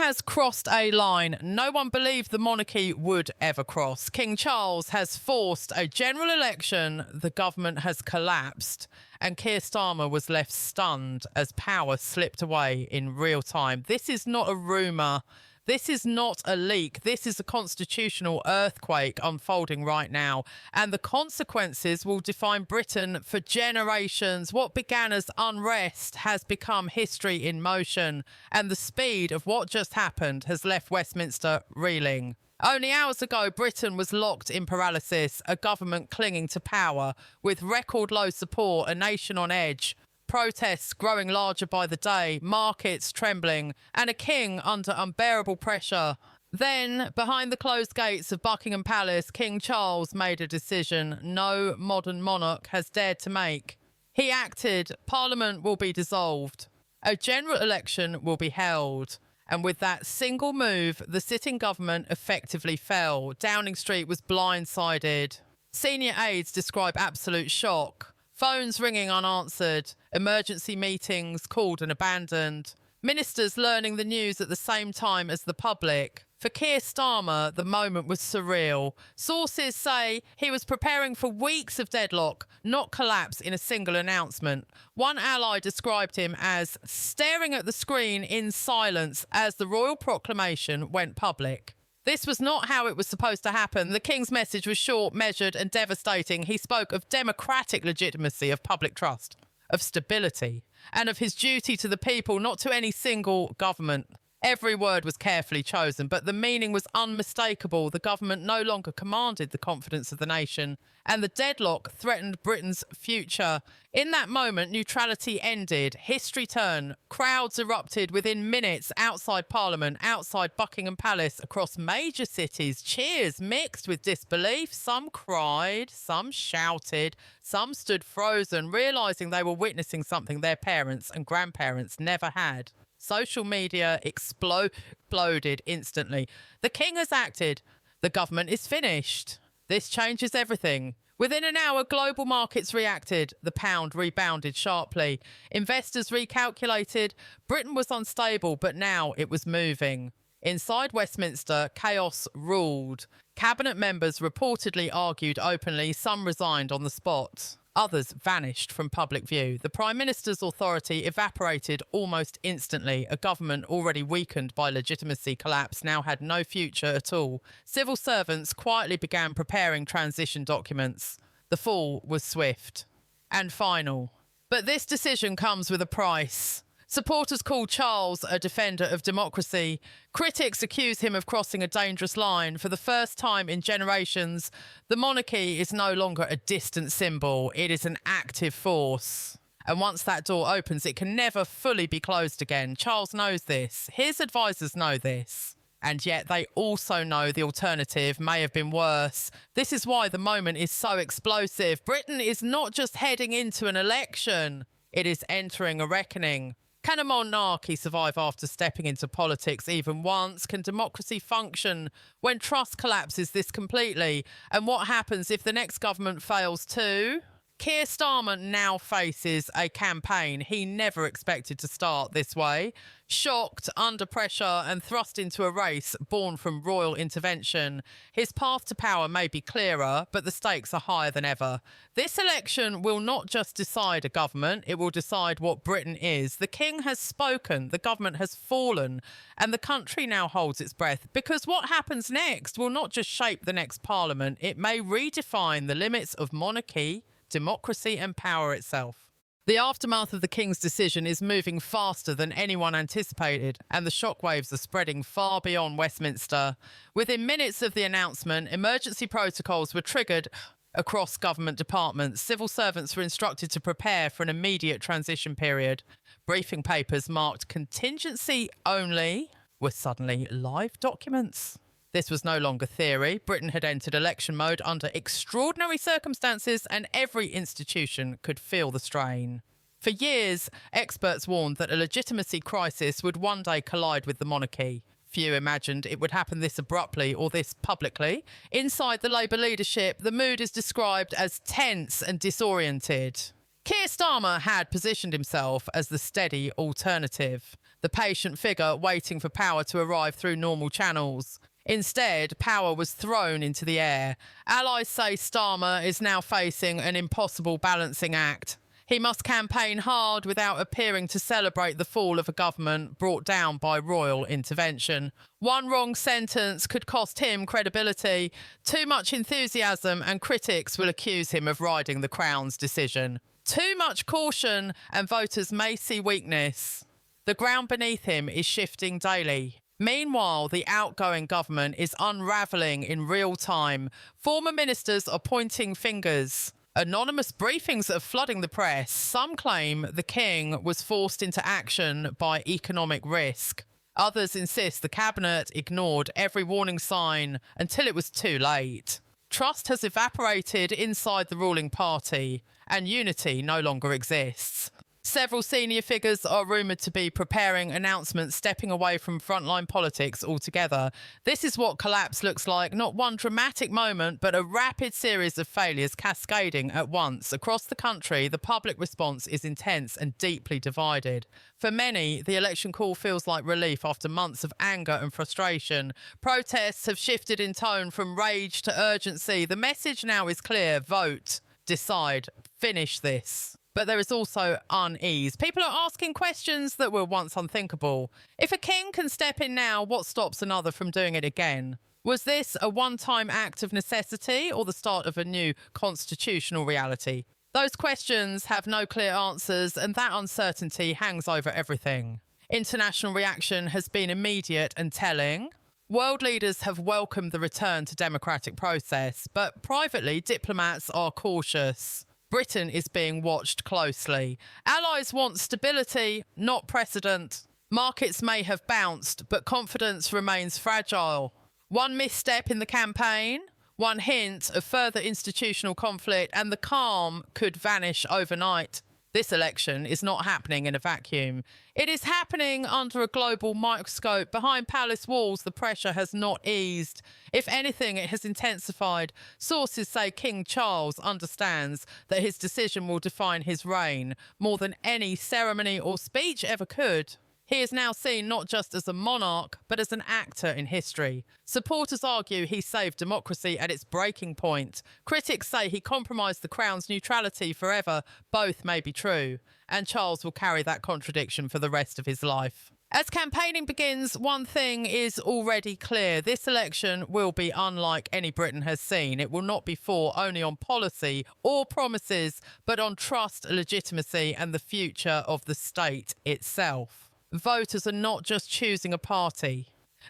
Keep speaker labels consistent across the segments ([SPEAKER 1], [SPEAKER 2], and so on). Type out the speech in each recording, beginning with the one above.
[SPEAKER 1] has crossed a line no one believed the monarchy would ever cross. King Charles has forced a general election, the government has collapsed, and Keir Starmer was left stunned as power slipped away in real time. This is not a rumour. This is not a leak. This is a constitutional earthquake unfolding right now. And the consequences will define Britain for generations. What began as unrest has become history in motion. And the speed of what just happened has left Westminster reeling. Only hours ago, Britain was locked in paralysis, a government clinging to power, with record low support, a nation on edge. Protests growing larger by the day, markets trembling, and a king under unbearable pressure. Then, behind the closed gates of Buckingham Palace, King Charles made a decision no modern monarch has dared to make. He acted, Parliament will be dissolved. A general election will be held. And with that single move, the sitting government effectively fell. Downing Street was blindsided. Senior aides describe absolute shock. Phones ringing unanswered, emergency meetings called and abandoned, ministers learning the news at the same time as the public. For Keir Starmer, the moment was surreal. Sources say he was preparing for weeks of deadlock, not collapse in a single announcement. One ally described him as staring at the screen in silence as the royal proclamation went public. This was not how it was supposed to happen. The King's message was short, measured and devastating. He spoke of democratic legitimacy, of public trust, of stability, and of his duty to the people, not to any single government. Every word was carefully chosen, but the meaning was unmistakable. The government no longer commanded the confidence of the nation, and the deadlock threatened Britain's future. In that moment, neutrality ended. History turned. Crowds erupted within minutes outside Parliament, outside Buckingham Palace, across major cities. Cheers mixed with disbelief. Some cried, some shouted, some stood frozen, realising they were witnessing something their parents and grandparents never had. Social media exploded instantly. The king has acted. The government is finished. This changes everything. Within an hour, global markets reacted. The pound rebounded sharply. Investors recalculated. Britain was unstable, but now it was moving. Inside Westminster, chaos ruled. Cabinet members reportedly argued openly. Some resigned on the spot. Others vanished from public view. The Prime Minister's authority evaporated almost instantly. A government already weakened by legitimacy collapse now had no future at all. Civil servants quietly began preparing transition documents. The fall was swift and final. But this decision comes with a price. Supporters call Charles a defender of democracy. Critics accuse him of crossing a dangerous line. For the first time in generations, the monarchy is no longer a distant symbol. It is an active force. And once that door opens, it can never fully be closed again. Charles knows this. His advisors know this. And yet they also know the alternative may have been worse. This is why the moment is so explosive. Britain is not just heading into an election. It is entering a reckoning. Can a monarchy survive after stepping into politics even once? Can democracy function when trust collapses this completely? And what happens if the next government fails too? Keir Starmer now faces a campaign he never expected to start this way. Shocked, under pressure and thrust into a race born from royal intervention. His path to power may be clearer, but the stakes are higher than ever. This election will not just decide a government, it will decide what Britain is. The king has spoken, the government has fallen, and the country now holds its breath. Because what happens next will not just shape the next parliament, it may redefine the limits of monarchy, democracy and power itself. The aftermath of the King's decision is moving faster than anyone anticipated, and the shockwaves are spreading far beyond Westminster. Within minutes of the announcement, emergency protocols were triggered across government departments. Civil servants were instructed to prepare for an immediate transition period. Briefing papers marked contingency only were suddenly live documents. This was no longer theory. Britain had entered election mode under extraordinary circumstances, and every institution could feel the strain. For years, experts warned that a legitimacy crisis would one day collide with the monarchy. Few imagined it would happen this abruptly or this publicly. Inside the Labour leadership, the mood is described as tense and disoriented. Keir Starmer had positioned himself as the steady alternative. the patient figure waiting for power to arrive through normal channels. Instead, power was thrown into the air. Allies say Starmer is now facing an impossible balancing act. He must campaign hard without appearing to celebrate the fall of a government brought down by royal intervention. One wrong sentence could cost him credibility. Too much enthusiasm and critics will accuse him of riding the Crown's decision. Too much caution and voters may see weakness. The ground beneath him is shifting daily. Meanwhile, the outgoing government is unravelling in real time. Former ministers are pointing fingers. Anonymous briefings are flooding the press. Some claim the king was forced into action by economic risk. Others insist the cabinet ignored every warning sign until it was too late. Trust has evaporated inside the ruling party, and unity no longer exists. Several senior figures are rumoured to be preparing announcements stepping away from frontline politics altogether. This is what collapse looks like, not one dramatic moment, but a rapid series of failures cascading at once. Across the country, the public response is intense and deeply divided. For many, the election call feels like relief after months of anger and frustration. Protests have shifted in tone from rage to urgency. The message now is clear: vote, decide, finish this. But there is also unease. People are asking questions that were once unthinkable. If a king can step in now, what stops another from doing it again? Was this a one-time act of necessity or the start of a new constitutional reality? Those questions have no clear answers, and that uncertainty hangs over everything. International reaction has been immediate and telling. World leaders have welcomed the return to democratic process, but privately, diplomats are cautious. Britain is being watched closely. Allies want stability, not precedent. Markets may have bounced, but confidence remains fragile. One misstep in the campaign, one hint of further institutional conflict, and the calm could vanish overnight. This election is not happening in a vacuum. It is happening under a global microscope. Behind palace walls, the pressure has not eased. If anything, it has intensified. Sources say King Charles understands that his decision will define his reign more than any ceremony or speech ever could. He is now seen not just as a monarch, but as an actor in history. Supporters argue he saved democracy at its breaking point. Critics say he compromised the Crown's neutrality forever. Both may be true, and Charles will carry that contradiction for the rest of his life. As campaigning begins, one thing is already clear. This election will be unlike any Britain has seen. It will not be fought only on policy or promises, but on trust, legitimacy, and the future of the state itself. Voters are not just choosing a party.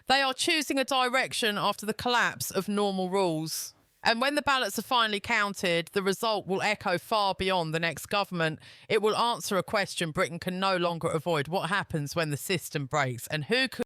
[SPEAKER 1] They are choosing a direction after the collapse of normal rules. And when the ballots are finally counted, the result will echo far beyond the next government. It will answer a question Britain can no longer avoid: what happens when the system breaks, and who could